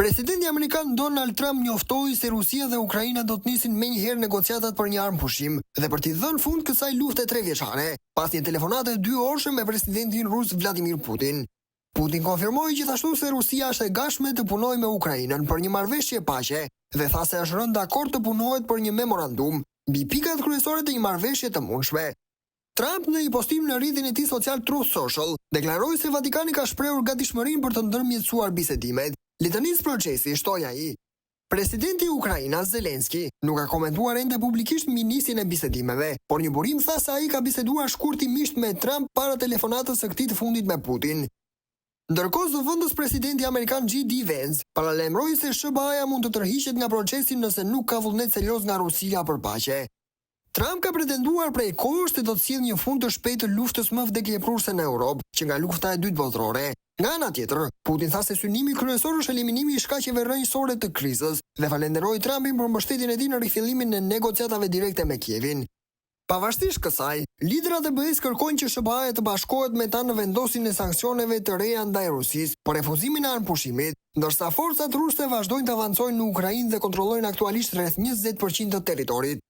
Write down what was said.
Presidenti amerikan Donald Trump njoftoi se Rusia dhe Ukraina do të nisin menjëherë negociatat për një armpushim dhe për t'i dhënë fund kësaj lufte 3 vjeçare, pas një telefonate 2 orëshme me presidentin rus Vladimir Putin. Putin konfirmoi gjithashtu se Rusia është e gatshme të punojë me Ukrainën për një marrëveshje paqe dhe tha se është rënë dakord të punohet për një memorandum mbi pikat kryesore të një marrëveshje të mundshme. Trump në një postim në rrjetin e tij social Truth Social deklaroi se Vatikani ka shprehur gatishmërinë për të ndërmjetësuar bisedimet. Le të nisë procesi, shtoi ai. Presidenti i Ukrainës Zelenski nuk ka komentuar ende publikisht mbi nisjen e bisedimeve, por një burim tha se ai ka biseduar shkurtimisht me Trump para telefonatës së këtij të fundit me Putin. Ndërkohë, zëvendës presidenti amerikan J.D. Vance paralajmëroi se SBA-ja mund të tërhiqet nga procesi nëse nuk ka vullnet serioz nga Rusia për paqe. Trump ka pretenduar prej kohësh se do të sjellë një fund të shpejtë të luftës më vdekjeprurse në Europë, që nga lufta e dytë botërore. Nga ana tjetër, Putin tha se synimi kryesor është eliminimi i shkaqeve rrënjësore të krizës dhe falenderoi Trumpin për mbështetjen e tij në rifillimin e negociatave direkte me Kievin. Pavarësisht kësaj, liderat e BE-s kërkojnë që SBA-ja të bashkohet me ta në vendosjen e sanksioneve të reja ndaj Rusisë për refuzimin e armpushimit, ndërsa forcat ruse vazhdojnë të avancojnë në Ukrainë dhe kontrollojnë aktualisht rreth 20% të territorit.